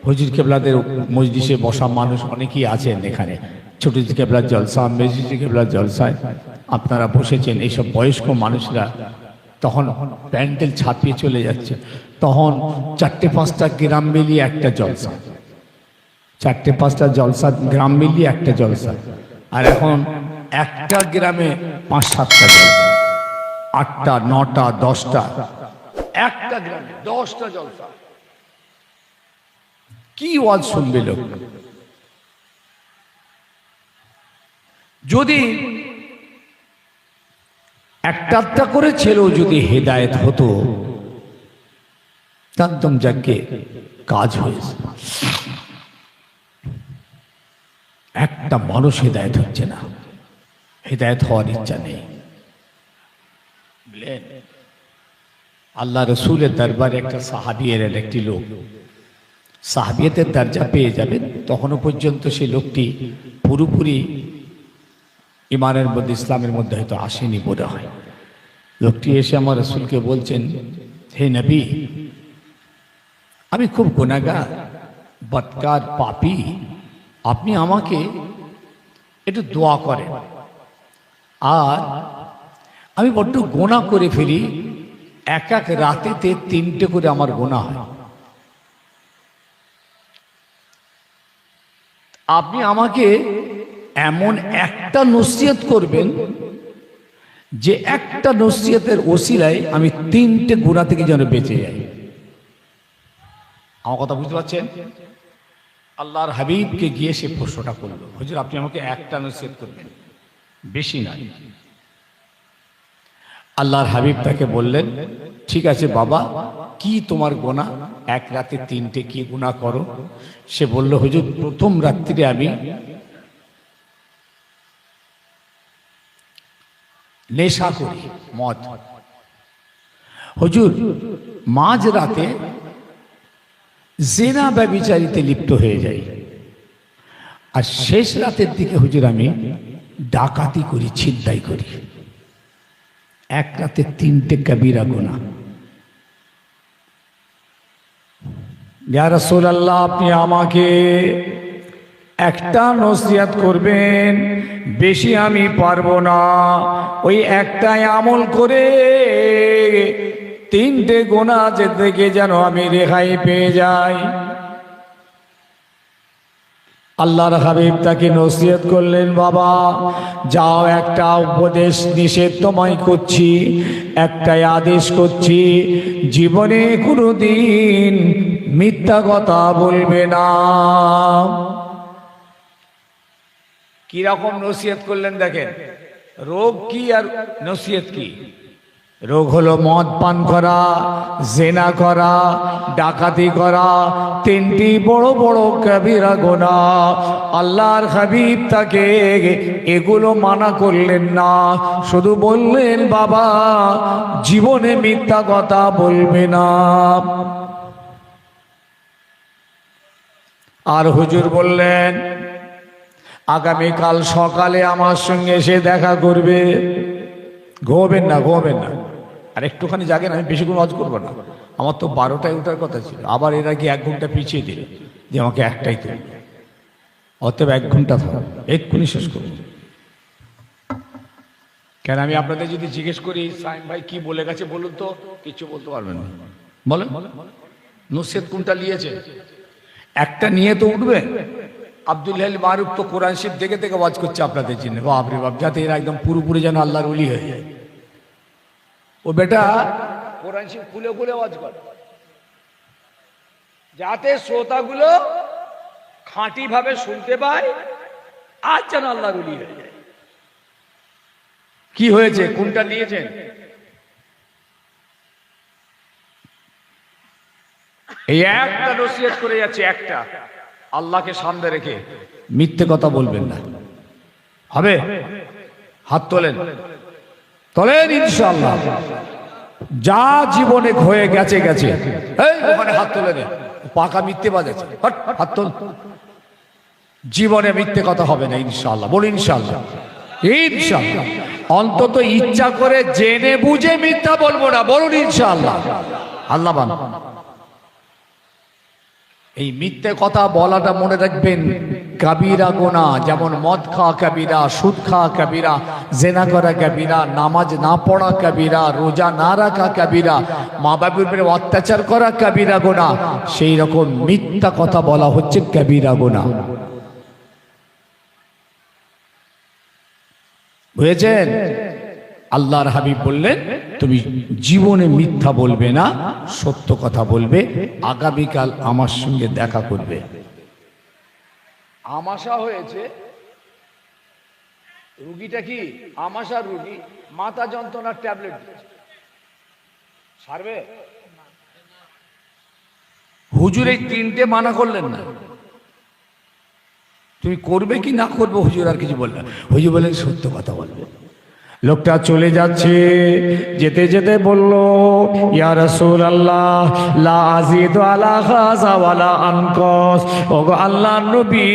হুজুর কেবলাদের মজলিসে বসা মানুষ অনেকেই আছেন এখানে। ছোট কেবলার জলসা, মেজদি কেবলার জলসায় আপনারা বসেছেন। এইসব বয়স্ক মানুষরা তখন প্যান্ডেল ছাপিয়ে চলে যাচ্ছে, তখন 4-5টা গ্রাম মিলিয়ে একটা জলসা, 4-5টা জলসা গ্রাম মিলিয়ে একটা জলসা। আর এখন একটা গ্রামে 5-7টা জলসা, 8টা 9টা 10টা, একটা গ্রামে 10টা জলসা। কি ওয়াজ শুনবে লোক? যদি একটা করে ছেলেও যদি হেদায়েত হতো, জানতাম যাকে কাজ হয়েছে। একটা মানুষ হেদায়েত হচ্ছে না, হেদায়েত হওয়ার ইচ্ছা নেই। আল্লাহ রসুলের দরবারে একটা সাহাবী এলেন, একটি লোক। সাহাবিয়তের দরজা পেয়ে যাবেন, তখনও পর্যন্ত সেই লোকটি পুরোপুরি ইমানের মধ্যে, ইসলামের মধ্যে হয়তো আসেনি বোধ হয়। লোকটি এসে আমার রসুলকে বলছেন, হে নবী, আমি খুব গুনাহগার, বদকার, পাপী, আপনি আমাকে একটু দোয়া করেন। আর আমি বড্ড গোনা করে ফেলি, এক এক রাতেতে 3টে করে আমার গোনা হয়। আপনি আমাকে এমন একটা নসিহত করবেন যে একটা নসিহতের ওসিলায় আমি 3টে গুনাহ থেকে যেন বেঁচে যাই। আমার কথা বুঝতে পারছেন? আল্লাহর হাবিবকে গিয়ে সে প্রশ্নটা করলো, হুজুর আপনি আমাকে একটা নসিহত করবেন, বেশি না। আল্লাহর হাবিব তাকে বললেন, ঠিক আছে বাবা, কি তোমার গোনা? এক রাতে 3টে কি গুনাহ করো? সে বলল, হুজুর প্রথম রাত্রিরে আমি নেশা করি, মদ। হুজুর মাঝ রাতে জিনা ব্যভিচারিতে লিপ্ত হয়ে যাই। আর শেষ রাতের দিকে হুজুর আমি ডাকাতি করি, ছিনতাই করি। এক রাতে 3টে কবিরা গুনাহ। ইয়া রাসূলুল্লাহ, আপনি আমাকে একটা নসিহত করবেন, বেশি আমি পারবো না। ওই একটাই আমল করে 3টে গুনাহ থেকে যেন আমি রেহাই পেয়ে যাই। আল্লাহর হাবিব তাকে নসিহত করলেন, বাবা যাও, একটা উপদেশ নিষেধ তোমায় করছি, একটাই আদেশ করছি, জীবনে কোনোদিন মিথ্যা কথা বলবে না। কিরকম নসিহত করলেন দেখেন। রোগ কি আর নসিহত কি? রোগ হলো মদ পান করা, জেনা করা, ডাকাতি করা, 3টি বড় বড় কবিরা গুনাহ। আল্লাহর হাবিব তাকে এগুলো মানা করলেন না, শুধু বললেন বাবা জীবনে মিথ্যা কথা বলবে না। আর হুজুর বললেন, আগামীকাল সকালে আমার সঙ্গে এসে দেখা করবে। ঘুমাবেন না, ঘুমাবেন না, আর একটুখানি জাগেন, আমি বেশিক্ষণ ওয়াজ করবো না। আমার তো 12টায় ওঠার কথা ছিল, আবার এর আগে 1 ঘন্টা পিছিয়ে দিল যে আমাকে একটাই তো। অতএব 1 ঘন্টা থাকবে, এক্ষুনি শেষ করব। কেন আমি আপনাদের যদি জিজ্ঞেস করি সাইম ভাই কি বলে গেছে বলুন তো, কিছু বলতে পারবেন না। বলেন নসিহত কোনটা নিয়েছে? একটা নিয়ে তো উঠবে। আব্দুল্লাহ আল মারুফ তো কোরআন শরীফ দেখে দেখে ওয়াজ করছে আপনাদের জন্য, বাপরে বাপ, যাতে এরা একদম পুরোপুরি যেন আল্লাহর ওলি হয়ে যায়। ও বেটা কোরআন শরীফ খুলে খুলে ওয়াজ করে, যাতে শ্রোতাগুলো খাঁটি ভাবে শুনতে পায়, আর যেন আল্লাহর ওলি হয়ে যায়। কি হয়েছে? কোনটা নিয়েছেন? এই একটা নসিহত করে যাচ্ছে, একটা। আল্লাহকে সামনে রেখে মিথ্যে কথা বলবেন না। হবে? হাত তোলেন, তোলেন ইনশাআল্লাহ। যা জীবনে হয়ে গেছে গেছে। এই ওখানে হাত তোলে নে, পাকা মিথ্যে বাজাচ্ছে, হাত তোল। জীবনে মিথ্যে কথা হবে না ইনশাআল্লাহ। বলুন ইনশাআল্লাহ, ইনশাআল্লাহ। অন্তত ইচ্ছা করে জেনে বুঝে মিথ্যা বলবো না, বলুন ইনশাআল্লাহ। আল্লাহ বান। এই মিথ্যে কথা বলাটা মনে রাখবেন কাবিরা গুনাহ, যেমন মদ খাওয়া কাবিরা, সুদ খাওয়া কাবিরা, জেনা করা কাবিরা, নামাজ না পড়া কাবিরা, রোজা না রাখা কাবিরা, মা বাবার উপরে অত্যাচার করা কাবিরা গুনাহ, সেই রকম মিথ্যা কথা বলা হচ্ছে কাবিরা গুনাহ। বুঝেছেন? আল্লাহর হাবিব বললেন তুমি জীবনে মিথ্যা বলবে না, সত্য কথা বলবে, আগামীকাল আমার সঙ্গে দেখা করবে। আমাশা হয়েছে, রুগীটা কি আমাশার রুগী, মাথা যন্ত্রণার ট্যাবলেট সারবে? হুজুর এই তিনটে মানা করলেন না, তুমি করবে কি না করবে হুজুর আর কিছু বললেন। হুজুর বললেন সত্য কথা বলবে। লোকটা চলে যাচ্ছে, যেতে যেতে বলল ইয়া রাসূলুল্লাহ লা আজিদু আলা হাযা ওয়ালা আনকাস, ওগো আল্লাহর নবী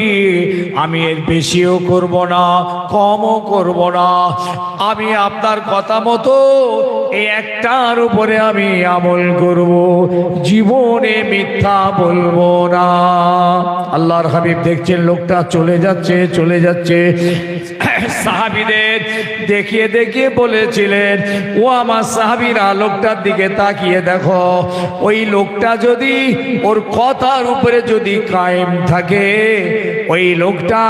আমি এর বেশিও করব না কমও করব না, আমি আপনার কথা মতো এই একটার উপরে আমি আমল করব, জীবনে মিথ্যা বলবো না। আল্লাহর হাবিব দেখছেন লোকটা চলে যাচ্ছে চলে যাচ্ছে, সাহাবীদের দেখিয়ে দেখিয়ে বলেছিলেন ও আমার সাহাবীরা লোকটার দিকে তাকিয়ে দেখো, ওই লোকটা যদি ওর কথার উপরে যদি কায়েম থাকে ওই লোকটা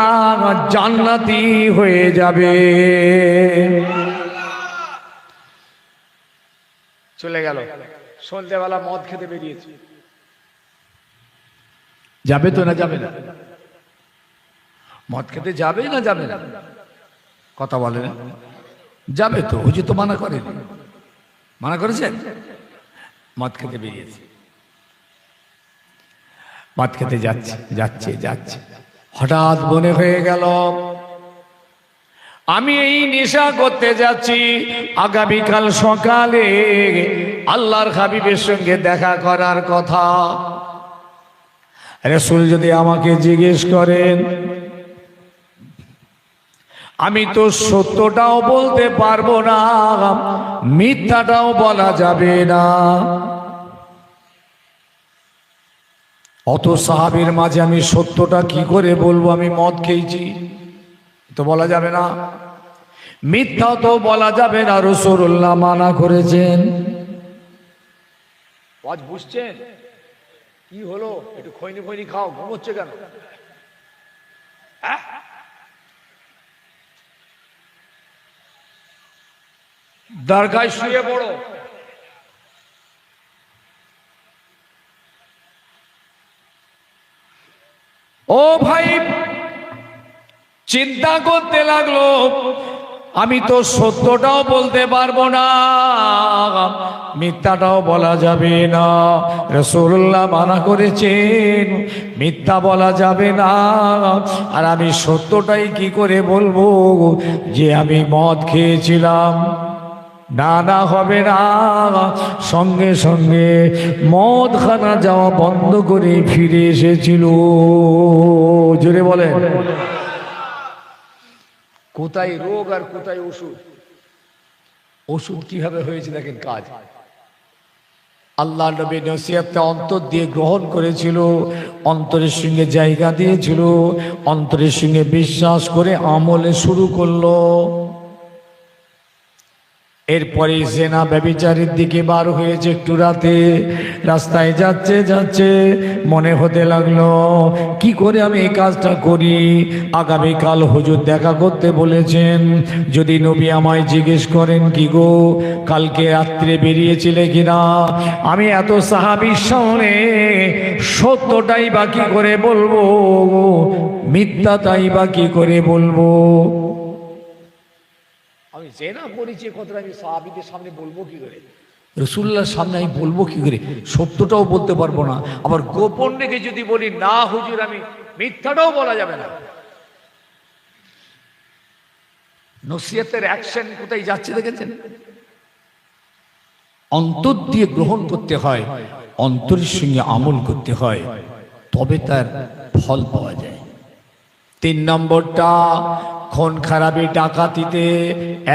জান্নাতি হয়ে যাবে। চলে গেল, সন্ধ্যেবেলা মদ খেতে বেরিয়েছে, যাবে তো না যাবে না? মদ খেতে যাবে না যাবে না? কথা বলে না, যাবে তো। হুজুর তো মানা করেনি, মানা করেছেন? মদ খেতে বেরিয়েছে, মদ খেতে যাচ্ছে যাচ্ছে যাচ্ছে, হঠাৎ মনে হয়ে গেল আমি এই নেশা করতে যাচ্ছি, আগামীকাল সকালে আল্লাহর হাবিবের সঙ্গে দেখা করার কথা। রাসূল যদি আমাকে জিজ্ঞেস করেন আমি তো সত্যটাও বলতে পারবো না, মিথ্যাটাও বলা যাবে না। অত সাহাবীর মাঝে আমি সত্যটা কি করে বলবো আমি মদ খেয়েছি? তো বলা যাবে না, মিথ্যাও তো বলা যাবে না, রাসূলুল্লাহ মানা করেছেন। আজ বুঝছেন কি হলো? একটু খৈনি ফৈনি খাও, ঘুমোচ্ছে কেন? দরগায় শুয়ে পড়ো। ও ভাই চিন্তা করতে লাগলো আমি তো সত্যটাও বলতে পারবো না, মিথ্যাটাও বলা যাবে না। রাসূলুল্লাহ মানা করেছেন মিথ্যা বলা যাবে না, আর আমি সত্যটাই কি করে বলবো যে আমি মদ খেয়েছিলাম? না না হবে না। সঙ্গে সঙ্গে মদখানা যাওয়া বন্ধ করে ফিরে এসেছিল। জোরে বলেন, কোথায় রোগ আর কোথায় ওষুধ? ওষুধ কিভাবে হয়েছে দেখেন কাজ। আল্লাহ নবী নসিহতটা অন্তর দিয়ে গ্রহণ করেছিল, অন্তরের সঙ্গে জায়গা দিয়েছিল, অন্তরের সঙ্গে বিশ্বাস করে আমলে শুরু করলো। এরপরে জেনা ব্যভিচারের দিকে বার হয়েছে একটু রাতে, রাস্তায় যাচ্ছে যাচ্ছে মনে হতে লাগলো কি করে আমি এই কাজটা করি। আগামীকাল হুজুর দেখা করতে বলেছেন, যদি নবী আমায় জিজ্ঞেস করেন কি গো কালকে রাত্রে বেরিয়েছিলে কিনা, আমি এত সাহাবীর সামনে সত্যটাই বা কি করে বলবো, মিথ্যাটাই বা কি করে বলবো? আমি জেনা করেছি কথাটা আমি সাহাবীদের সামনে বলবো কি করে, রাসূলুল্লাহর সামনে আমি বলবো কি করে? সত্যটাও বলতে পারবো না, আবার গোপন রেখে যদি বলি না হুজুর আমি, মিথ্যাটাও বলা যাবে না। নসিহতের অ্যাকশন কোথায় যাচ্ছে দেখেছেন? অন্তর দিয়ে গ্রহণ করতে হয়, অন্তরের সঙ্গে আমল করতে হয়, তবে তার ফল পাওয়া যায়। 3 নম্বরটা, খুন খারাপি ডাকাতিতে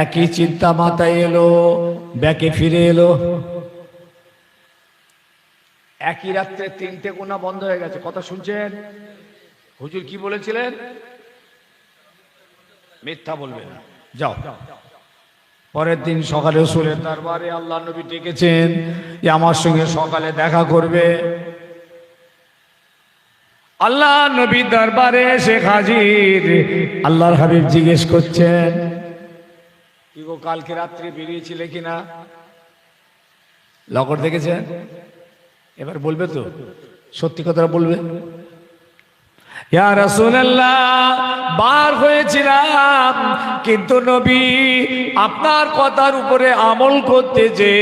একই চিন্তা মাথায় এলো, ব্যাকে ফিরে এলো। একই রাত্রে 3টে গোনা বন্ধ হয়ে গেছে। কথা শুনছেন? হুজুর কি বলেছিলেন? মিথ্যা বলবে না। যাও। পরের দিন সকালে রসুলের দরবারে আল্লাহ নবী ডেকেছেন যে আমার সঙ্গে সকালে দেখা করবে। আল্লাহ নবী দরবারে এসে হাজির। আল্লাহর হাবিব জিজ্ঞেস করছেন, কি গো কালকে রাত্রে বেরিয়েছিলে কিনা? লকর দেখেছেন? এবার বলবে তো, সত্যি কথা বলবে। ইয়া রাসূলুল্লাহ, বার হয়েছিলাম, কিন্তু নবী আপনার কথার উপরে আমল করতে যে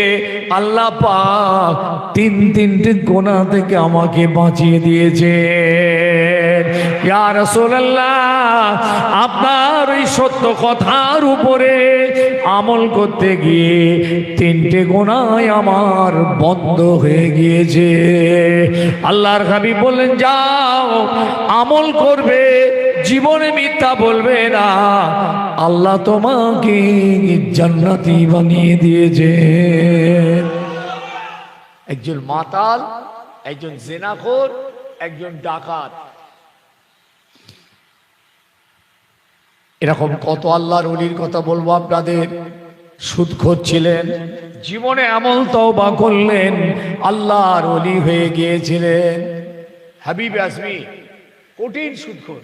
আল্লাহ পাক তিনটে গোনা থেকে আমাকে বাঁচিয়ে দিয়েছে। ইয়া রাসূলুল্লাহ, আপনার ওই সত্য কথার উপরে আমল করতে গিয়ে 3টে গোনায় আমার বন্ধ হয়ে গিয়েছে। আল্লাহর হাবিব বললেন, যাও আমল করবে, জীবনে মিথ্যা বলবে না, আল্লাহ তোমাকে জান্নাতি বানিয়ে দিয়েছে। একজন মাতাল, একজন জেনাখোর, একজন ডাকাত, এরকম কত আল্লাহর ওলির কথা বলবো আপনাদের। সুদখোর ছিলেন, জীবনে আমল তওবা করলেন, আল্লাহর ওলি হয়ে গিয়েছিলেন। হাবিব আজমি কঠিন সুদখোর,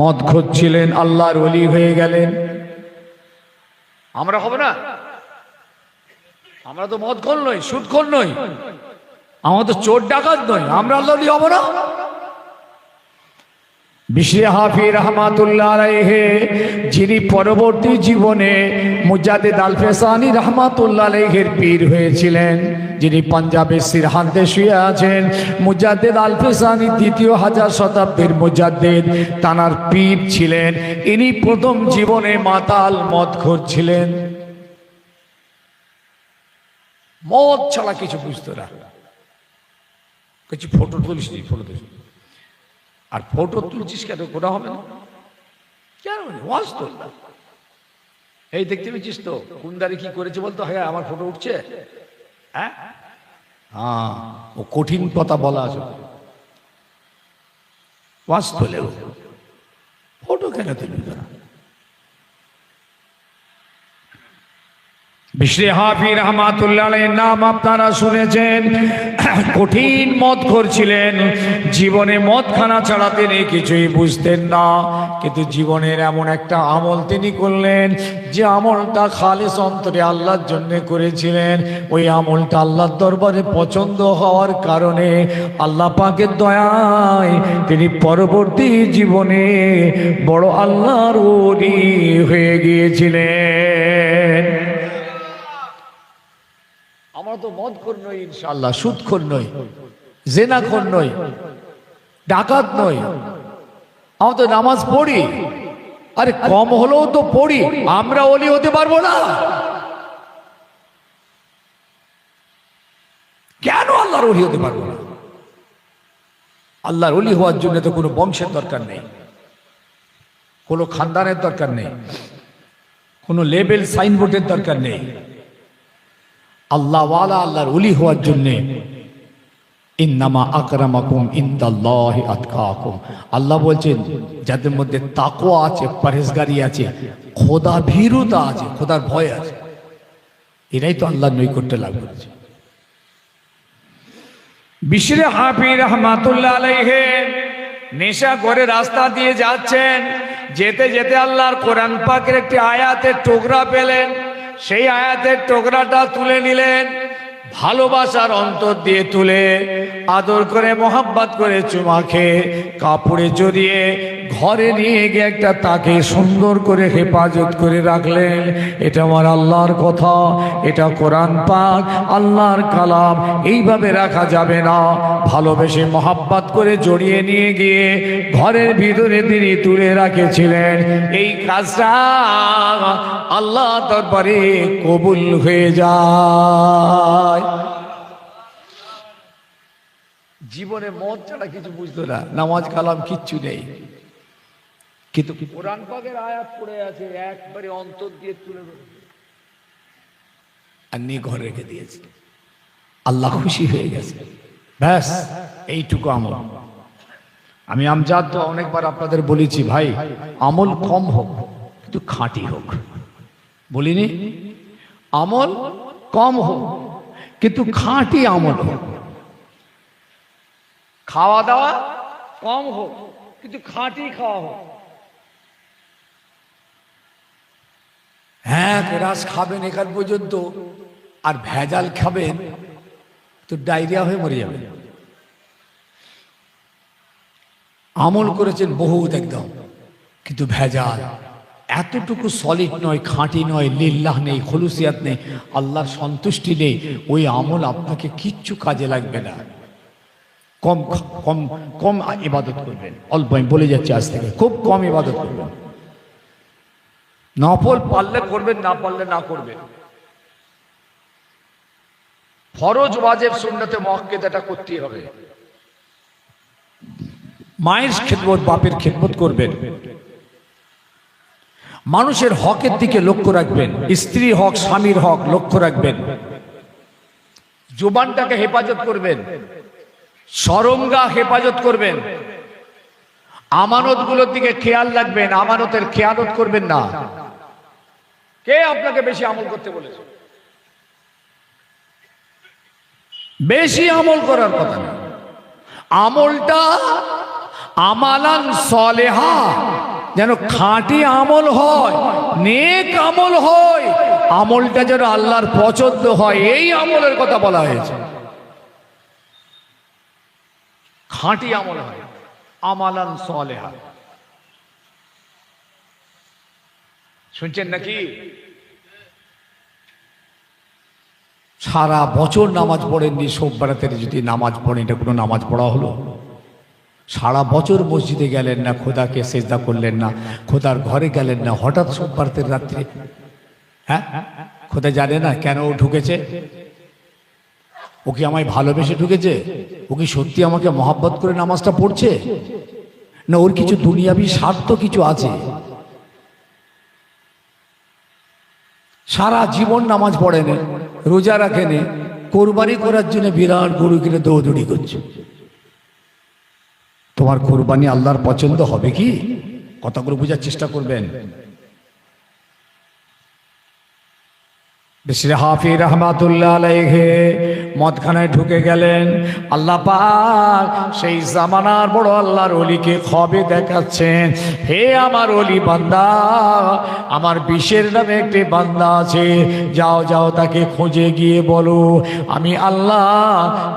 মদখোর ছিলেন, আল্লাহর ওলি হয়ে গেলেন। আমরা হবে না? আমরা তো মদখোর নই, সুদখোর নই, আমরা তো চোর ডাকাত নই, আমরা আল্লাহর ওলি হব না? বিশরি হাফি রহমাতুল্লাহ আলাইহি, যিনি পরবর্তী জীবনে মুজাদ্দিদ আল ফেসানি রহমাতুল্লাহ আলাইহির পীর হয়েছিলেন, যিনি পাঞ্জাবের সিরহান্তে শুয়ে আছেন। মুজাদ্দিদ আল ফেসানি দ্বিতীয় হাজার শতাব্দীর মুজাদ্দিদ, তানার পীর ছিলেন। ইনি প্রথম জীবনে মাতাল মদখোর ছিলেন, মদ ছাড়া কিছু বুঝতো না। কিছু ফটো তুলিস, ফটো তুলিস, আর ফটো তুলছিস কেন? গোনা হবে না কেন? ওয়াজ তো এই দেখতে পেয়েছিস তো কুন্দারি কি করেছে বলতো? হ্যাঁ আমার ফটো উঠছে। হ্যাঁ হ্যাঁ, ও কঠিন কথা বলা আছে, ওয়াজ তোলে, ফটো কেন তুলবি না? বিশরি হাফি রহমাতুল্লাহ আলাইহির নাম আপনারা শুনেছেন। কঠিন মদখোর ছিলেন, জীবনে মদখানা ছাড়া তিনি কিছুই বুঝতেন না। কিন্তু জীবনের এমন একটা আমল তিনি করলেন, যে আমলটা খালিস অন্তরে আল্লাহর জন্য করেছিলেন। ওই আমলটা আল্লাহর দরবারে পছন্দ হওয়ার কারণে আল্লাহ পাকের দয়ায় তিনি পরবর্তী জীবনে বড় আল্লাহর ওলি হয়ে গিয়েছিলেন। আমরা তো মদখোর নই ইনশাআল্লাহ, সুদখোর নই, জেনাখোর নই, ডাকাত নই, আমরা তো নামাজ পড়ি। আরে কম হলেও তো পড়ি, আমরা ওলি হতে পারবো না? কেন আল্লাহর ওলি হতে পারবো না? আল্লাহর ওলি হওয়ার জন্য তো কোনো বংশের দরকার নেই, কোনো খানদানের দরকার নেই, কোনো লেবেল সাইনবোর্ডের দরকার নেই। আল্লাহওয়ালা আল্লাহর ওলি হওয়ার জন্যে ইন্নামা আকরামাকুম ইনদাল্লাহি আতকাকুম, আল্লাহ বলছেন যাদের মধ্যে তাকওয়া আছে, পরহেজগারি আছে, খোদা ভীরুতা আছে, খোদার ভয় আছে, এরাই তো আল্লাহর নৈকট্য লাভ করেছে। বিশরি হাফি রহমাতুল্লাহ আলাইহি নেশা করে রাস্তা দিয়ে যাচ্ছেন, যেতে যেতে আল্লাহর কোরআন পাকের একটি আয়াতের টুকরা পেলেন। সেই আয়াতের টুকরাটা তুলে নিলেন, ভালোবাসার অন্তর দিয়ে তুলে আদর করে মোহাব্বত করে চুমা খেয়ে কাপড়ে জড়িয়ে ঘরে নিয়ে গিয়ে একটা তাকে সুন্দর করে হেফাজত করে রাখলেন। এটা আমার আল্লাহর কথা, এটা কোরআন পাক, আল্লাহর কালাম, এইভাবে রাখা যাবে না। ভালোবেসে মোহাব্বত করে জড়িয়ে নিয়ে গিয়ে ঘরের ভিতরে তিনি তুলে রাখেছিলেন। এই কাজটা আল্লাহ দরবারে কবুল হয়ে যায়। জীবনে মদ ছাড়া কিছু বুঝতো না, নামাজ কালাম কিচ্ছু নেই, কিন্তু কোরআন পাকের আয়াত পড়ে আছে, একবারে অন্তর দিয়ে তুলে। আর নিয়ে ঘরে রেখে দিয়েছে। আল্লাহ খুশি হয়ে গেছে, ব্যাস এইটুকু আমল। আমি আমজাদ তো অনেকবার আপনাদের বলেছি, ভাই আমল কম হোক কিন্তু খাঁটি হোক। বলিনি? আমল কম হোক কিন্তু খাঁটি আমল হোক। খাওয়া দাওয়া কম হোক কিন্তু খাঁটি খাওয়া হোক। হ্যাঁ রাস খাবেন এখান পর্যন্ত, আর ভেজাল খাবেন তো ডায়রিয়া হয়ে মরে যাবে। আমল করেছেন বহুত একদম, কিন্তু ভেজাল, এতটুকু সলিড নয়, খাঁটি নয়, লিল্লাহ নেই, খুলুসিয়াত নেই, আল্লাহর সন্তুষ্টি নেই, ওই আমল আপনাকে কিচ্ছু কাজে লাগবে না। কম কম কম ইবাদত করবেন, অল্প, আমি বলে যাচ্ছি আজ থেকে খুব কম ইবাদত করবেন। নফল পারলে করবেন, না পারলে না করবেন। ফরজ ওয়াজিব সুন্নতে মুআক্কাদাটা করতেই হবে। মায়ের খেদমত, বাপের খেদমত করবেন। মানুষের হকের দিকে লক্ষ্য রাখবেন, স্ত্রী হক, স্বামীর হক লক্ষ্য রাখবেন। জুবানটাকে হেফাজত করবেন, শরমগা হেফাজত করবেন। আমানতগুলোর দিকে খেয়াল রাখবেন, আমানতের খেয়ানত করবেন না। কে আপনাকে বেশি আমল করতে বলেছে? বেশি আমল করার কথা না, আমলটা আমালান সলেহা, যেন খাঁটি আমল হয়, নেক আমল হয়, আমলটা যেন আল্লাহর পছন্দ হয়, এই আমলের কথা বলা হয়েছে। খাঁটি আমল হয়, আমালান সলেহা। শুনছেন নাকি? সারা বছর নামাজ পড়েননি, সব বেড়াতে যদি নামাজ পড়েন, এটা কোনো নামাজ পড়া হলো? সারা বছর মসজিদে গেলেন না, খোদাকে সেজদা করলেন না, খোদার ঘরে গেলেন না, হঠাৎ সোমবার রাত্রে, হ্যাঁ খোদা জানে না কেন ও ঢুকেছে? ও কি আমায় ভালোবেসে ঢুকেছে? ও কি সত্যি আমাকে মহাব্বত করে নামাজটা পড়ছে? না ওর কিছু দুনিয়াবি স্বার্থ কিছু আছে? সারা জীবন নামাজ পড়েন, রোজা রাখেন, কোরবানি করার জন্য বিরাট গরু কিনে দৌড়দৌড়ি করছে। তোমার কোরবানি আল্লাহর পছন্দ হবে কি? কথাগুলো বোঝার চেষ্টা করবেন। বিশর হাফি রহমাতুল্লাহ আলাইহি মদখানায় ঢুকে গেলেন। আল্লাহ পাক সেই জামানার বড় আল্লাহর ওলিকে খবে দেখাচ্ছেন, হে আমার ওলি বান্দা, আমার বিশের নামে একটি বান্দা আছে, যাও যাও তাকে খুঁজে গিয়ে বলো আমি আল্লাহ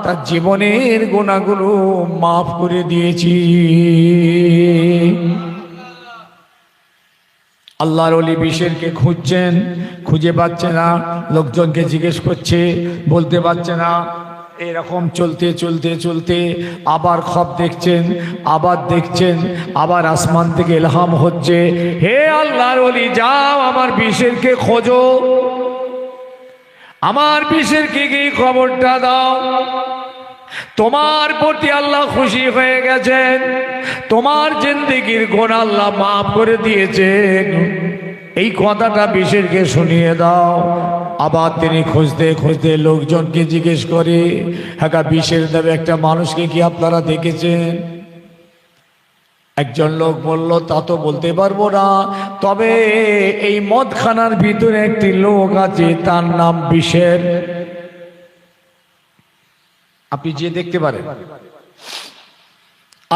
তার জীবনের গুনাহগুলো মাফ করে দিয়েছি। আল্লাহর ওলি বিশেরকে খুঁজছেন, খুঁজে পাচ্ছে না, লোকজনকে জিজ্ঞেস করছে, বলতে পারছে না। এরকম চলতে চলতে চলতে আবার খব দেখছেন, আবার দেখছেন, আবার আসমান থেকে ইলহাম হচ্ছে, হে আল্লাহর ওলি যাও আমার বিশেরকে খোঁজো, আমার বিশেরকে গিয়ে খবরটা দাও, তোমার প্রতি আল্লাহ খুশি হয়ে গেছেন, তোমার জিন্দেগির গুনাহ আল্লাহ মাফ করে দিয়েছেন, এই কথাটা বিশেরকে শুনিয়ে দাও। আবার তিনি খুঁজতে খুঁজতে লোকজনকে জিজ্ঞেস করে, হ্যাঁ বিশের নামে একটা মানুষকে কি আপনারা দেখেছেন? একজন লোক বলল, তা তো বলতে পারবো না, তবে এই মদখানার ভিতরে একটি লোক আছে, তার নাম বিশের। আপনি যে দেখতে পারেন।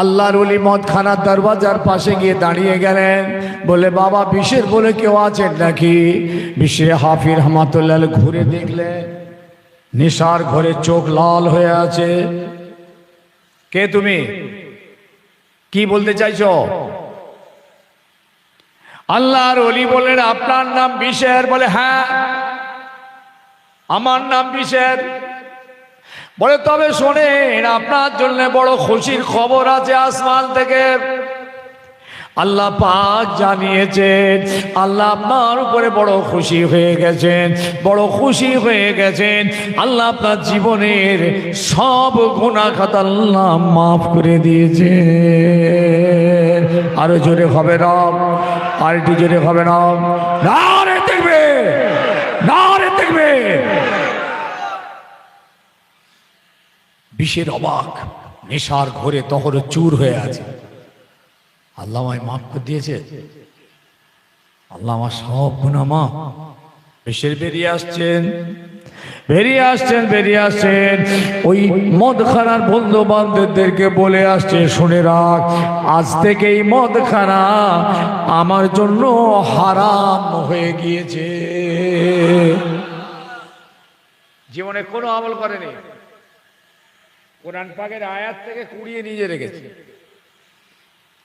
আল্লাহর ওলি মদখানার দরওয়াজার পাশে গিয়ে দাঁড়িয়ে গেলেন, বলে বাবা বিশের বলে কেউ আছেন নাকি? বিশে হাফি রহমাতুল্লাহ ঘুরে দেখলেন, নেশার ঘরে চোখ লাল হয়ে আছে। কে তুমি? কি বলতে চাইছো? আল্লাহর ওলি বলেন, আপনার নাম বিশের? বলে হ্যাঁ আমার নাম বিশের। বলে তবে শোনেন, আপনার জন্য বড় খুশির খবর আছে আসমান থেকে। আল্লাহ পাক জানিয়েছেন, আল্লাহ আপনার উপরে বড় খুশি হয়ে গেছেন, বড় খুশি হয়ে গেছেন। আল্লাহ আপনার জীবনের সব গুনাহ খাতা আল্লাহ মাফ করে দিয়েছে। আরো জোরে হবে না, আর একটু জোরে হবে না, নারে দেখবে, নারে দেখবে। বিষের অবাক, নেশার ঘোরে তখন চুর হয়ে আছে। আল্লাহ আমায় মাফ করে দিয়েছে, আল্লাহ আমার সব গুনাহ মাফ। বেশের বেরিয়ে আসছেন, বেরিয়ে আসছেন, ওই মদখানার বন্ধু বান্ধবদেরকে বলে আসছে, শুনে রাখ, আজ থেকে এই মদখানা আমার জন্য হারাম হয়ে গিয়েছে। জীবনে কোনো আমল করেনি, কোরআন পাকের আয়াত থেকে কুড়িয়ে নিজে রেখেছে।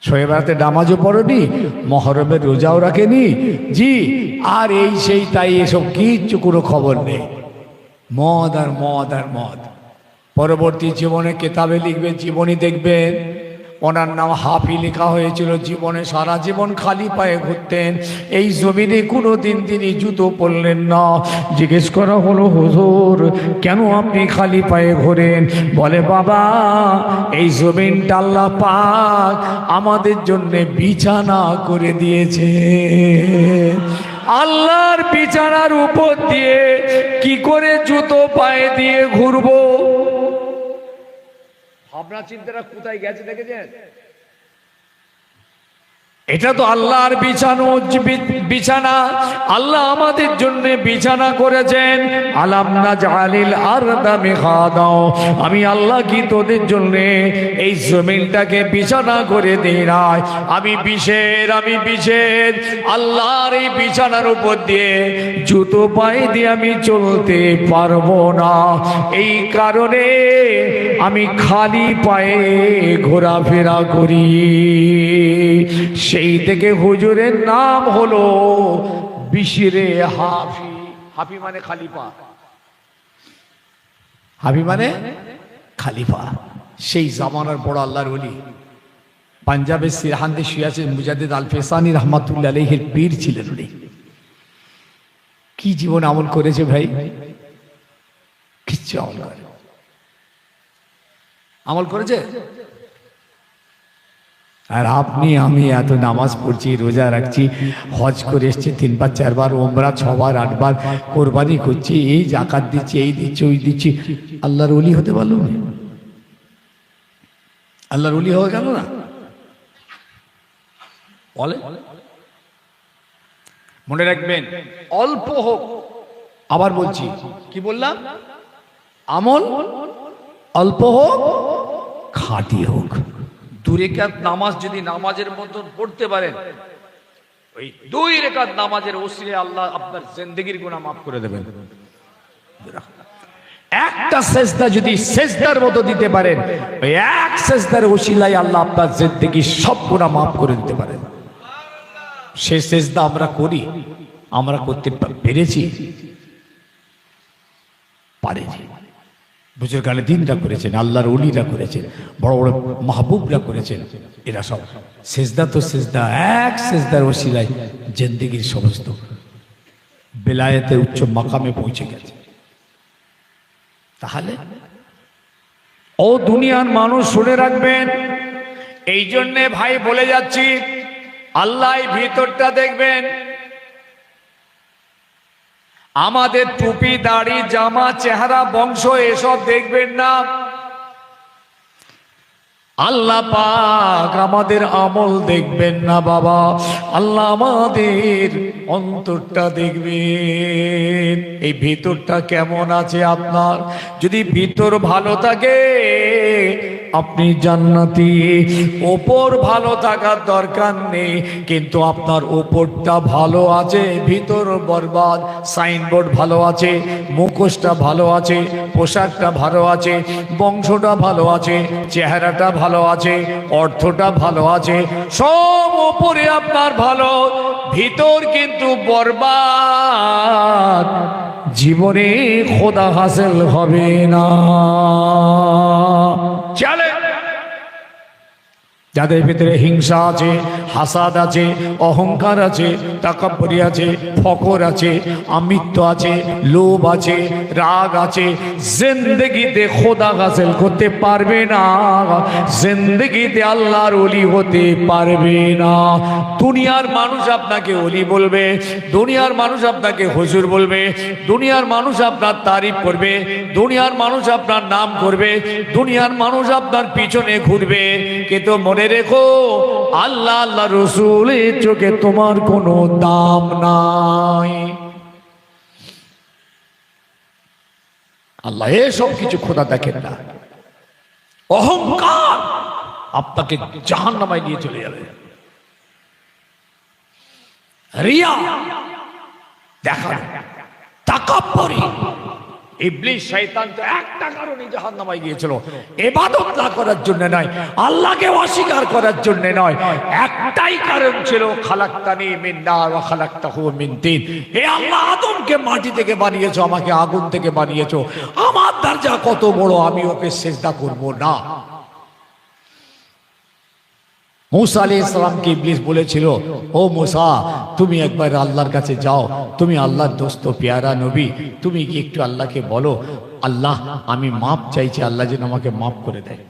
শোয়েব রাতে নামাজও পড়েনি, মহরমের রোজাও রাখেনি, জি, আর এই সেই তাই, এসব কিচ্ছু কোনো খবর নেই। মদ আর মদ আর মদ। পরবর্তী জীবনে কেতাবে লিখবেন, জীবনী দেখবেন, ওনার নাম হাফি লেখা হয়েছিল। জীবনে সারা জীবন খালি পায়ে ঘুরতেন, এই জমিনে কোনো দিন তিনি জুতো পরলেন না। জিজ্ঞেস করা হলো, হুজুর কেন আপনি খালি পায়ে ঘোরেন? বলে, বাবা এই জমিনটা আল্লাহ পাক আমাদের জন্য বিছানা করে দিয়েছে। আল্লাহর বিছানার উপর দিয়ে কি করে জুতো পায়ে দিয়ে ঘুরবো? ভাবনা চিন্তাটা কোথায় গেছে দেখেছেন? এটা তো আল্লাহর বিছানা, আল্লাহ আমাদের জন্য বিছানা করেছেন। আলাম নাজআলিল আরদা মিহাদা, আমি আল্লাহ কি তোদের জন্য এই জমিনটাকে বিছানা করে দেই নাই? আমি বিশের আল্লাহর এই বিছানার উপর দিয়ে জুতো পায়ে দিয়ে আমি চলতে পারবো না, এই কারণে আমি খালি পায়ে ঘোরাফেরা করি। সেই থেকে হুজুরের নাম হলো বিশরে হাফি। হাফি মানে খালিফা, হাফি মানে খালিফা। সেই জামানার বড় আল্লাহর ওলি, পাঞ্জাবের সিরহান্দে শুয়ে মুজাদ্দিদ আল ফেসানি রহমাতুল্লাহ আলাইহির পীর ছিলেন উনি। কি জীবন আমল করেছে ভাই, কিচ্ছু আমল করেছে। আর আপনি আমি এত নামাজ পড়ছি, রোজা রাখছি, হজ করে এসছি 3 বার 4 বার, ওমরা 6 বার 8 বার, কোরবানি করছি, এই জাকাত দিচ্ছি, এই দিচ্ছি, ওই দিচ্ছি, আল্লাহর ওলি হতে পারলো না? আল্লাহর ওলি হয়ে গেল না? বলে, মনে রাখবেন, অল্প হোক, আবার বলছি, কি বললাম, আমল অল্প হোক, খাঁটি হোক। 2 রেকাত নামাজ যদি নামাজের মতন পড়তে পারেন, ওই 2 রেকাত নামাজের ওসিলে আল্লাহ আপনার জিন্দেগির গুনাহ মাফ করে দেবেন। একটা সেজদা যদি সেজদার মতো দিতে পারেন, ওই এক সেজদার ওসিলায় আল্লাহ আপনার জিন্দেগির সব গুনাহ মাফ করে দিতে পারেন। সেই সেজদা আমরা করি, আমরা করতে পেরেছি? পারেছি। বুজুর্গানে দিনরা করেছেন, আল্লাহর ওলিরা করেছেন, বড় বড় মাহবুবরা করেছেন। এরা সব সেজদা তো সেজদা, এক সেজদার ওসিলায় জিন্দেগির সমস্ত বেলায়েতের উচ্চ মাকামে পৌঁছে গেছে। তাহলে ও দুনিয়ার মানুষ শুনে রাখবেন, এই জন্যে ভাই বলে যাচ্ছি, আল্লাহ ভিতরটা দেখবেন। আমাদের টুপি, দাড়ি, জামা, চেহারা, বংশ এসব দেখবেন না। আল্লাহ পাক আমাদের আমল দেখবেন না বাবা, আল্লাহ আমাদের অন্তরটা দেখবেন। এই ভিতরটা কেমন আছে আপনার? যদি ভিতর ভালো থাকে আপনি জান্নাতি। ওপর ভালো থাকার দরকার নেই, কিন্তু আপনার ওপরটা ভালো আছে, ভিতর বরবাদ। সাইনবোর্ড ভালো আছে, মুখোশটা ভালো আছে, পোশাকটা ভালো আছে, বংশটা ভালো আছে, চেহারাটা ভালো আছে, অর্থটা ভালো আছে, সব ওপরে আপনার ভালো, ভিতর কিন্তু বরবাদ। জীবনে খোদা হাসিল হবে না। চলে যাদের ভিতরে হিংসা আছে, হাসাদ আছে, অহংকার আছে, তাকাব্বুরি আছে, ফকর আছে, আমিত্ব আছে, লোভ আছে, রাগ আছে, জিন্দেগিতে খোদা হাসিল করতে পারবে না, জিন্দেগিতে আল্লাহর ওলি হতে পারবে না। দুনিয়ার মানুষ আপনাকে ওলি বলবে, দুনিয়ার মানুষ আপনাকে হুজুর বলবে, দুনিয়ার মানুষ আপনার তারিফ করবে, দুনিয়ার মানুষ আপনার নাম করবে, দুনিয়ার মানুষ আপনার পিছনে ঘুরবে, কিন্তু মনে রেখো আল্লাহ আল্লাহ রসুলের চোখে তোমার কোনো দাম নাই। আল্লাহ এসব কিছু খোদা দেখেন না। অহংকার আপনাকে জাহান্নামায় নিয়ে চলে যাবে। রিয়া দেখানো, তাকাব্বুরি, ইবলিস শয়তান তো একটা কারণে জাহান্নামায় গিয়েছিল, ইবাদত না করার জন্য নয়, আল্লাহকে অস্বীকার করার জন্য নয়, একটাই কারণ ছিল, খালাকতানি মিন নার ওয়া খালাকতাহু মিন তিন। হে আল্লাহ, আদমকে মাটি থেকে বানিয়েছো, আমাকে আগুন থেকে বানিয়েছো, আমার দরজা কত বড়, আমি ওকে সিজদা করব না। मूसा अलैहिस सलाम के इब्लिस বলেছিল, ও मूसा তুমি একবার আল্লাহর কাছে যাও, তুমি আল্লাহর দোস্ত প্যারা নবী, তুমি কি একটু আল্লাহকে বলো, আল্লাহ আমি মাপ চাইছি, আল্লাহ যেন আমাকে মাপ করে দেয়।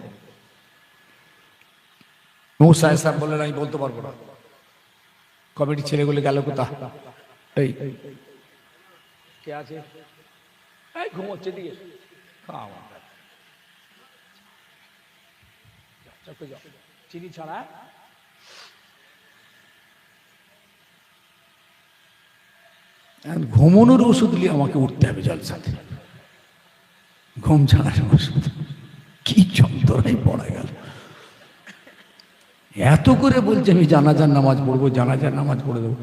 मूसा अलैहिस সালাম বললেন, আমি বলতে পারবো না। কমিটি ছেলেগুলো গেল কোথা? এই কে আছে? এই ঘুমোচ্ছে দিকে, চিনি ছাড়া ঘুমানোর ওষুধ নিয়ে আমাকে উঠতে হবে জলসাতে, ঘুম ছাড়ার ওষুধ। কি যন্ত্রণায় পড়া গেল। এত করে বলছে আমি জানাজার নামাজ পড়বো, জানাজার নামাজ পড়ে দেবো।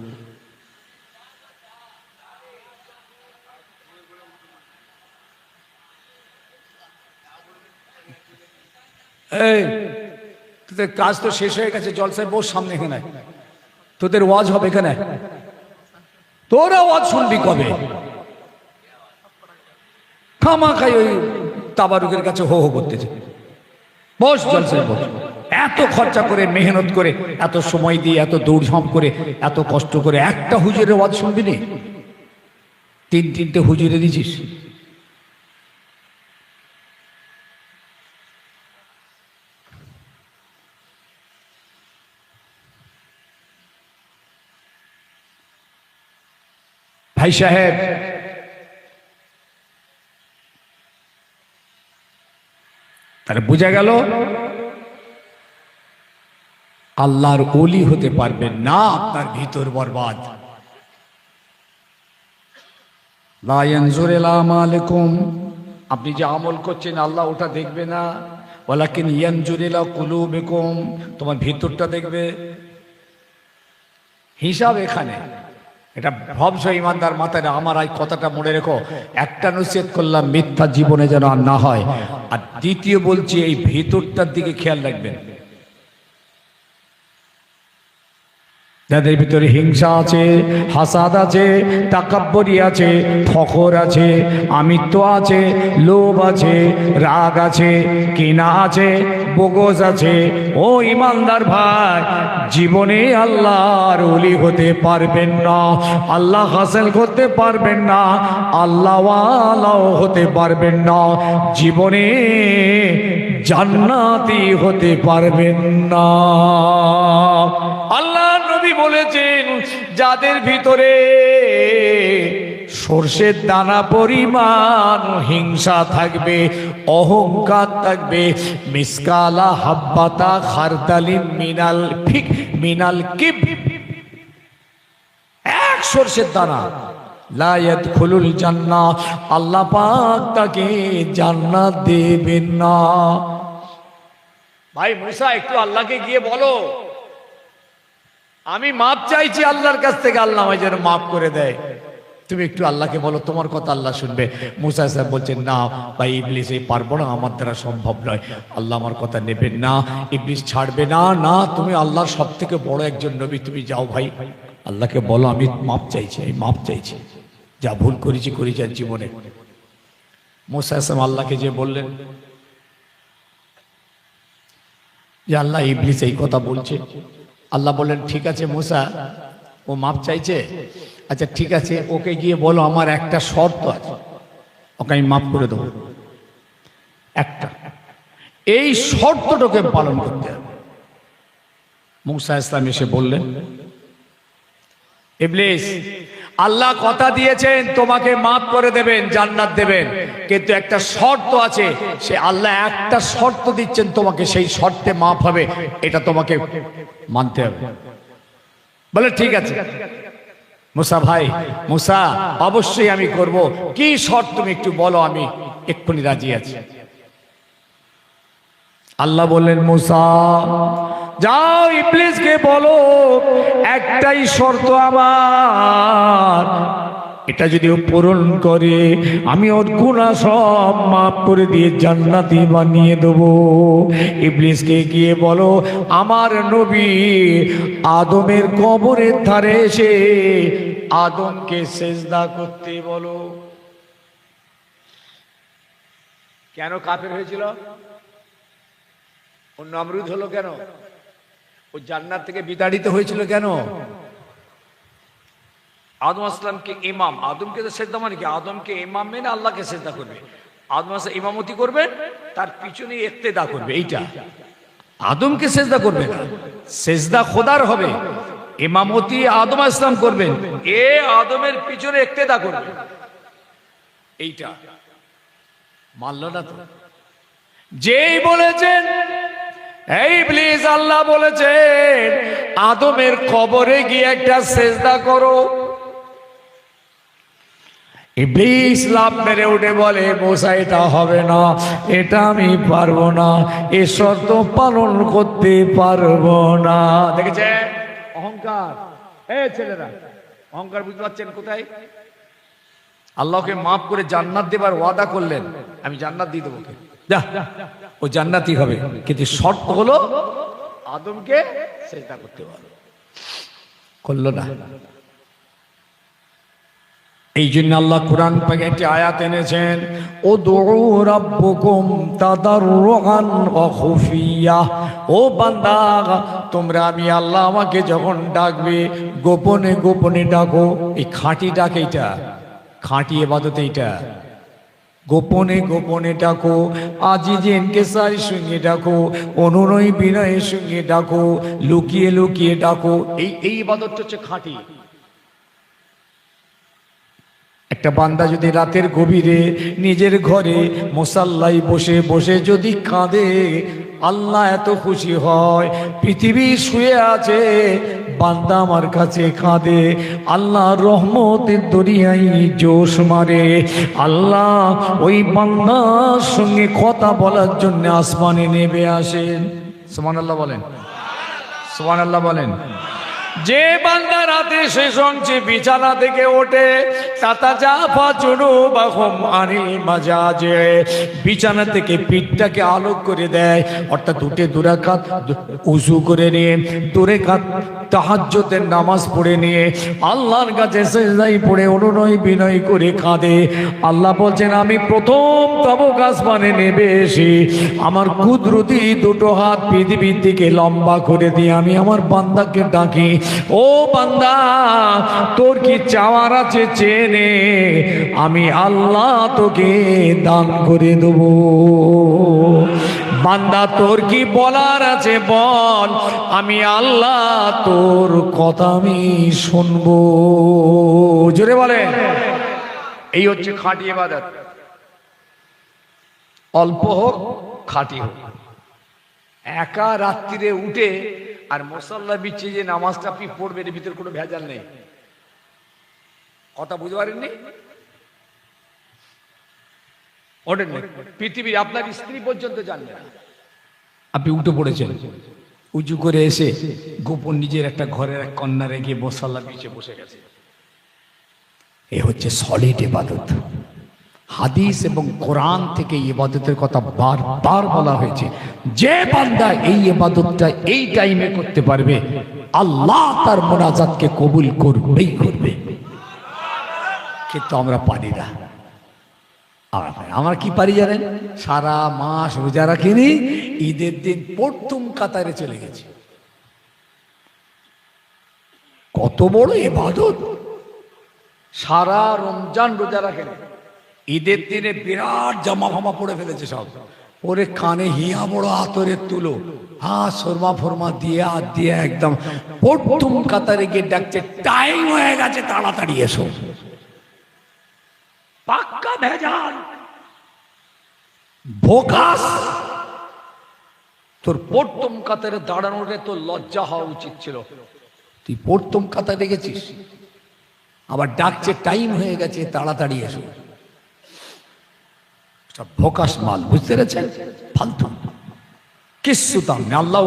এই তোদের কাজ তো শেষ হয়ে গেছে, জলসায় বস সামনে, এখানে তোদের ওয়াজ হবে, এখানে তোরা ওয়াজ শুনবি কবে? খামাখাই ওই তাবারুকের কাছে হো হো করতেছে। বস জলসায় বস। এত খরচা করে, মেহনত করে, এত সময় দিয়ে, এত দৌড়ঝাঁপ করে, এত কষ্ট করে একটা হুজুরের ওয়াজ শুনবি নি? তিনটে হুজুরে দিছিস। ভাই সাহেব, তাহলে বোঝা গেল আল্লাহর ওলি হতে পারবেন না, আপনার ভিতর বরবাদ। লা ইয়ানজুরু ইলা আমালিকুম, আপনি যে আমল করছেন আল্লাহ ওটা দেখবে না, ওয়ালাকিন ইয়ানজুরু ইলা কুলুবিকুম, তোমার ভিতরটা দেখবে। হিসাব এখানে। এটা ভবস ইমানদার মাথায় আমার এই কথাটা মনে রেখো। একটা নসিহত করলাম, মিথ্যা জীবনে যেন আর না হয়। আর দ্বিতীয় বলছি, এই ভিতরটার দিকে খেয়াল রাখবেন। যাদের ভিতরে হিংসা আছে, হাসাদ আছে, তাকাব্বুরি আছে, ফখর আছে, আমিত্ব আছে, লোভ আছে, রাগ আছে, কিনা আছে, বগজ আছে, ও ইমানদার ভাই, জীবনে আল্লাহর ওলি হতে পারবেন না, আল্লাহ হাসিল করতে পারবেন না, আল্লাহওয়ালাও হতে পারবেন না, জীবনে জান্নাতি হতে পারবেন না। আল্লাহ নবী বলেছেন, যাদের ভিতরে সর্ষের দানা পরিমাণ হিংসা থাকবে, অহংকার থাকবে, মিসকালা হাব্বাতা খারদালিন মিনাল কিব, এক সর্ষের দানা, লা ইয়াদখুলুল জান্নাহ, আল্লাহ পাক তাকে জান্নাত দেবেন না। ভাই মুসা, একটু আল্লাহকে গিয়ে বলো আমি মাপ চাইছি আল্লাহর কাছ থেকে, আল্লাহ আমায় যেন মাফ করে দেয়। তুমি একটু আল্লাহকে বলো, তোমার কথা আল্লাহ শুনবে। মুসা সাহেব বলছেন, না ভাই ইবলিস, এই পারবো না, আমার দ্বারা সম্ভব নয়, আল্লাহ আমার কথা নেবেন না, ইবলিস ছাড়বে না। না, তুমি আল্লাহর সব থেকে বড় একজন নবী, তুমি যাও ভাই, আল্লাহকে বলো আমি মাপ চাইছি, আমি মাপ চাইছি, যা ভুল করেছি আর জীবনে। মুসা সাহেব আল্লাহকে যে বললেন, যে আল্লাহ ইবলিস এই কথা বলছে। আল্লাহ বললেন ঠিক আছে মুসা, ও মাপ চাইছে, আচ্ছা ঠিক আছে, ওকে গিয়ে বলো আমার একটা শর্ত আছে, ওকে আমি মাফ করে দেবো একটা, এই শর্তটাকে পালন করতে হবে। মুসা ইসলাম এসে বললেন, ইবলিস, আল্লাহ কথা দিয়েছেন তোমাকে মাফ করে দেবেন, জান্নাত দেবেন, কিন্তু একটা শর্ত আছে, সে আল্লাহ একটা শর্ত দিচ্ছেন তোমাকে, সেই শর্তে মাফ হবে, এটা তোমাকে মানতে হবে। বলে ঠিক আছে মুসা ভাই, মুসা অবশ্যই আমি করব, কি শর্ত তুমি একটু বলো, আমি এক্ষুনি রাজি আছি। আল্লাহ বললেন মুসা যাও ইবলিসকে বলো একটাই শর্ত আমার, এটা যদি ও পূরণ করে আমি ওর গুনাহ সব মাফ করে দিয়ে জান্নাতি বানিয়ে দেবো। ইবলিসকে গিয়ে বলো আমার নবী আদমের কবরের ধারে এসে আদমকে সেজদা করতে বলো। কেন কাফের হয়েছিল? ও নমরুদ হলো কেন? ও জান্নাত থেকে বিতাড়িত হয়েছিল কেন? আদম আসলামকে ইমাম, আদমকে তো সেজদা মানে কি, আদমকে ইমাম মেনে আল্লাহকে সেজদা করবে, আদম আসলাম ইমামতি করবে, তার পিছনে ইক্তেদা করবে, এইটা আদমকে সেজদা করবে না, সেজদা খোদার হবে, ইমামতি আদম আসলাম করবেন, এ আদমের পিছনে ইক্তেদা করবে, এইটা মানল না তো। যেই বলেছেন এই ইবলিস, আল্লাহ বলেছেন আদমের কবরে গিয়ে একটা সেজদা করো, ইবলিস লাফ মেরে উঠে বলে মুসা এটা হবে না, এটা আমি পারবো না, এ শর্ত পালন করতে পারবো না। দেখেছে অহংকার, ছেলেরা অহংকার বুঝতে পারছেন কোথায়? আল্লাহকে মাফ করে জান্নাত দেবার ওয়াদা করলেন, আমি জান্নাত দিয়ে দেবো, যা ও জান্নাতি হবে, কিন্তু শর্ত হলো আদমকে সেজদা করতে পারো, করলো না। এই জন্য আল্লাহ কোরআন পাকে একটি আয়াত এনেছেন, উদউ রাব্বুকুম তাদাররুআন ওয়া খুফিয়া, ও বান্দা তোমরা আমি আল্লাহ আমাকে যখন ডাকবে গোপনে গোপনে ডাকো। এই খাঁটি ডাক, এইটা খাঁটি ইবাদত, এইটা গোপনে গোপনে ডাকো, আজিজে ইনকিসারের সঙ্গে ডাকো, অনুনয় বিনয়ের সঙ্গে ডাকো, লুকিয়ে লুকিয়ে ডাকো, এই ইবাদতটা হচ্ছে খাঁটি। একটা বান্দা যদি রাতের গভীরে নিজের ঘরে মুসাল্লায় বসে বসে যদি কাঁদে, আল্লাহ এত খুশি হয়। পৃথিবী শুয়ে আছে, বান্দা আমার কাছে কাঁদে, আল্লাহ রহমতের দরিয়ায় জোশ মারে, আল্লাহ ওই বান্দার সঙ্গে কথা বলার জন্য আসমানে নেমে আসেন। সুবহানাল্লাহ বলেন, সুবহানাল্লাহ বলেন। যে বান্দা রাতে শেষ অংশে বিছানা থেকে ওঠে, তাতাজাফা জুনুবাহুম আনিল মাজাজে, বিছানা থেকে পিঠটাকে আলোক করে দেয়, অর্থাৎ উঠে দুরাকাত উযু করে নিয়ে দুরাকাত তাহাজ্জুদের নামাজ পড়ে নিয়ে আল্লাহর কাছে সিজদায় পড়ে অনুনয় বিনয় করে কাঁদে। আল্লাহ বলছেন আমি প্রথম তবক আসমানে নেমে এসে আমার কুদরতি দুটো হাত পৃথিবীর দিকে লম্বা করে দিয়ে আমি আমার বান্দাকে ডাকি, ও বান্দা তোর কি চাওয়ার আছে চেয়ে নে, আমি আল্লাহ তোকে দান করে দেব। বান্দা তোর কি বলার আছে বল, আমি আল্লাহ তোর কথা আমি শুনবো। জোরে বলে, এই হচ্ছে খাঁটি ইবাদত। অল্প হোক খাঁটি হোক। একা রাত্রিরে উঠে আর মুসাল্লা বিছিয়ে যে নামাজটা আপনি পড়বেন, এর ভিতরে কোনো ভেজাল নেই। কথা বুঝতে পারেননি? ওঠেন না, পৃথিবীর আপনার স্ত্রী পর্যন্ত জানবে না আপনি উঠে পড়েছেন, উঁচু করে এসে গোপন নিজের একটা ঘরের এক কন্যা রেখে মুসাল্লা বিছিয়ে বসে গেছে। এ হচ্ছে সলিড ইবাদত। হাদিস এবং কোরআন থেকে ইবাদতের কথা বারবার বলা হয়েছে। যে বান্দা এই ইবাদতটা এই টাইমে করতে পারবে, আল্লাহ তার মোনাজাতকে কবুল করবেই করবে। কিন্তু আমরা পারি না। আমার কি পারি জানেন, সারা মাস রোজা রাখিনি, ঈদের দিন প্রথম কাতারে চলে গেছি। কত বড় ইবাদত! সারা রমজান রোজা রাখেন, ঈদের দিনে বিরাট জামা ফামা পরে ফেলেছে সব, পরে কানে হিয়া বড় আতরের তুলো, হ্যাঁ সরমা ফরমা দিয়ে হাত দিয়ে একদম প্রথম কাতারে গিয়ে ডাকছে, টাইম হয়ে গেছে, তাড়াতাড়ি এসো। পাক্কা ভেজাল, ভোকাস। তোর প্রথম কাতারে দাঁড়ানোরে তোর লজ্জা হওয়া উচিত ছিল। তুই প্রথম কাতারে গেছিস, আবার ডাকছে টাইম হয়ে গেছে, তাড়াতাড়ি এসো। ভোকাস মাল, বুঝতে পেরেছেন? ফালতু কিচ্ছু দাম নেই। আল্লাহ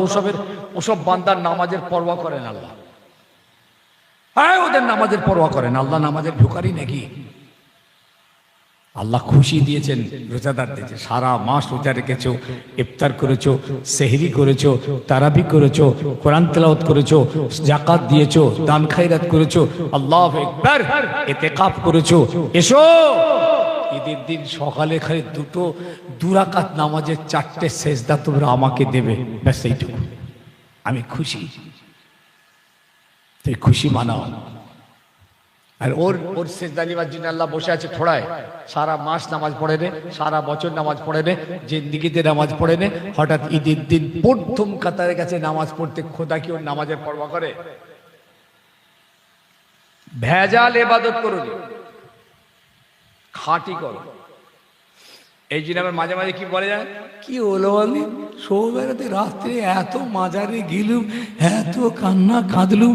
ওসব বান্দার নামাজের পরোয়া করেন আল্লাহ। হ্যাঁ, ওদের নামাজের পরোয়া করেন আল্লাহ। নামাজের ভিখারি নাকি? আল্লাহ খুশি দিয়েছেন রোজাদার দিয়েছে। সারা মাস রোজা রেখেছো, ইফতার করেছো, সেহরি করেছো, তারাবি করেছো, কোরআন তেলাওয়াত করেছো, যাকাত দিয়েছো, দান খায়রাত করেছো, আল্লাহু আকবার, ইতিকাফ করেছো। এসো ঈদের দিন সকালে খালি দু রাকাত নামাজের 4টে সেজদা তোমরা আমাকে দেবে, ব্যাস এইটুকু। আমি খুশি। তুই খুশি মানাও। আর ওর সেজদা নেওয়ার জন্য আল্লাহ বসে আছে ঠোড়ায়। সারা মাস নামাজ পড়ে নে, সারা বছর নামাজ পড়ে নে, জিন্দিগিতে নামাজ পড়ে নে, হঠাৎ ঈদের দিন প্রথম কাতারের কাছে নামাজ পড়তে খোদা কি ওর নামাজের পরোয়া করে? ভেজাল ইবাদত করুন, খাঁটি করো। এই জন্য আমার মাঝে মাঝে কি বলে যায়, কি হলো বলি, সৌবেলাতে রাত্রে এত মাজারে গেলুম, এত কান্না কাঁদলুম,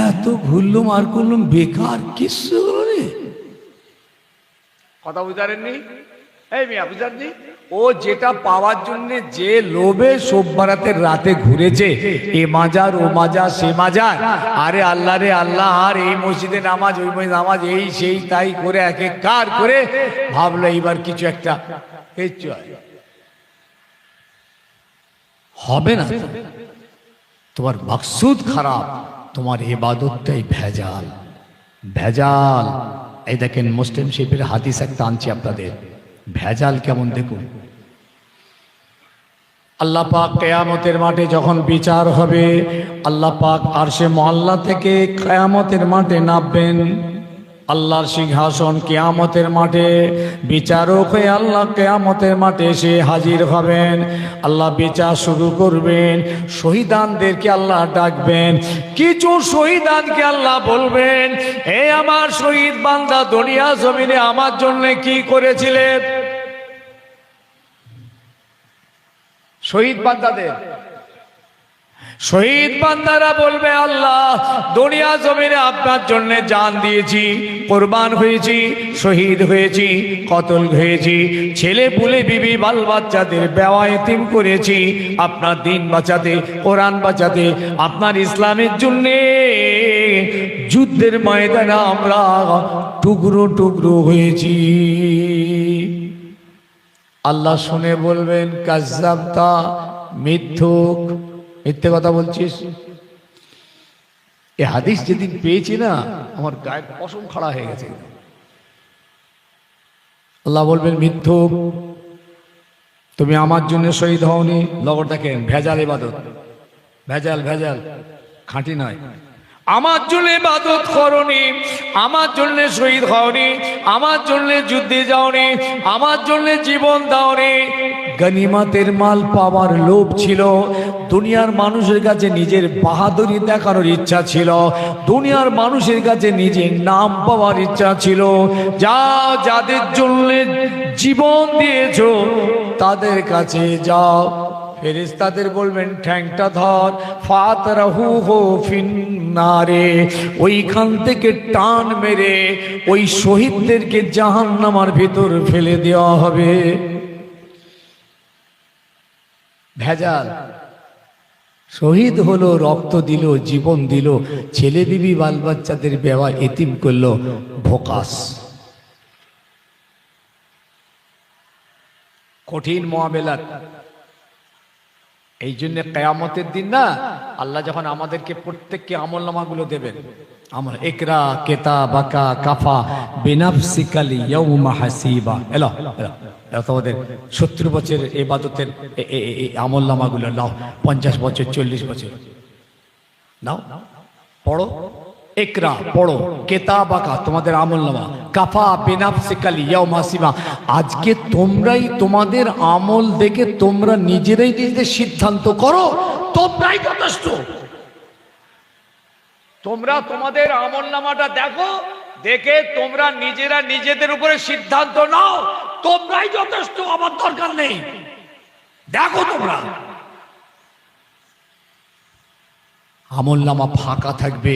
এত ঘুরলুম আর করলুম, বেকার কিছু রে। কথা বুঝারেননি? এই মেয়া বুঝাননি? ও যেটা পাওয়ার জন্য যে লোভে সোমবারাতের রাতে ঘুরেছে, এ মাজার ও মাজার সে মাজার, আরে আল্লাহ রে আল্লাহ, আর এই মসজিদে নামাজ ওই মসজিদে নামাজ, এই সেই তাই করে একে কার করে ভাবলো এইবার কিছু একটা হবে না। তোমার মাকসুদ খারাপ, তোমার ইবাদতটাই ভেজাল। ভেজাল। এই দেখেন মুসলিম শরীফের হাদিস একটা আনছি আপনাদের, ভেজাল কেমন দেখুন। আল্লাহ পাক কিয়ামতের মাঠে যখন বিচার হবে, আল্লাহ পাক আরশে মুআল্লা থেকে কিয়ামতের মাঠে নামবেন। আল্লাহর সিংহাসন কিয়ামতের মাঠে, বিচারক হয়ে আল্লাহ কিয়ামতের মাঠে এসে হাজির হবেন। আল্লাহ বিচার শুরু করবেন। শহীদানদেরকে আল্লাহ ডাকবেন। কিছু শহীদানকে আল্লাহ বলবেন, এ আমার শহীদ বান্দা, দুনিয়া জমিনে আমার জন্য কি করেছিলেন? শহীদ বান্দাদের, শহীদ বান্দারা বলবে, আল্লাহ দুনিয়া জমিনে আপনার জন্য জান দিয়েছি, কোরবান হয়েছি, শহীদ হয়েছি, কতল হয়েছি, ছেলে পুলে বিবি বাল বাচ্চাদের বেওয়া এতিম করেছি আপনার দিন বাঁচাতে, কোরআন বাঁচাতে, আপনার ইসলামের জন্য যুদ্ধের ময়দানে আমরা টুকরো টুকরো হয়েছি। আল্লাহ শুনে বলবেন, কাজ্জাবতা, মিথ্যুক, মিথ্যে কথা বলছিস। এই হাদিস যেদিন পেয়েছি না, আমার গায়ের পশম খাড়া হয়ে গেছে। আল্লাহ বলবেন, মিথ্যুক, তুমি আমার জন্য শহীদ হওনি। লগর দেখেন, ভেজাল ইবাদত, ভেজাল ভেজাল, খাঁটি নয়। আমার জন্য ইবাদত করনি, আমার জন্য শহীদ হওনি, আমার জন্য যুদ্ধে যাওনি, আমার জন্য জীবন দাওনি। গনিমতের মাল পাওয়ার লোভ ছিল, দুনিয়ার মানুষের কাছে নিজের বাহাদুরি দেখানোর ইচ্ছা ছিল, দুনিয়ার মানুষের কাছে নিজের নাম পাওয়ার ইচ্ছা ছিল। যাও, যাদের জন্য জীবন দিয়েছো তাদের কাছে যাও। ফেরেশতাদের বলবেন, ঠ্যাংটা ধর, ফাতরাহু ফিন্নারে, ওইখান থেকে টান মেরে ওই শহীদদেরকে জাহান্নামের ভিতর ফেলে দেওয়া হবে। ভেজাল। শহীদ হলো, রক্ত দিল, জীবন দিল, ছেলে বিবি বাল বাচ্চাদের বেওয়া এতিম করলো, ভোকাস। কঠিন মুআমেলাত। এই জন্য কিয়ামতের দিন না, আল্লাহ যখন আমাদেরকে প্রত্যেককে আমলনামাগুলো দেবেন, আমার ইকরা কিতাবাকা কাফা বিনাফসিকাল ইয়াউমা হাসিবা। এলো এলো এলো, তোমাদের 70 বছরের ইবাদতের আমলনামাগুলো নাও, 50 বছর 40 বছর নাও, পড়ো। ইকরা পড়ো, কিতাবাকা তোমাদের আমলনামা, কাফা বিনাফসিকাল ইয়াউমা হাসিবা। আজকে তোমরাই তোমাদের আমল দেখে তোমরা নিজেরাই নিজেদের সিদ্ধান্ত করো, তোমরাই যথেষ্ট। তোমরা তোমাদের আমলনামাটা দেখো, দেখে তোমরা নিজেরা নিজেদের উপরে সিদ্ধান্ত নাও, তোমরাই যথেষ্ট, আমার দরকার নেই। দেখো তোমরা আমলনামা ফাঁকা থাকবে।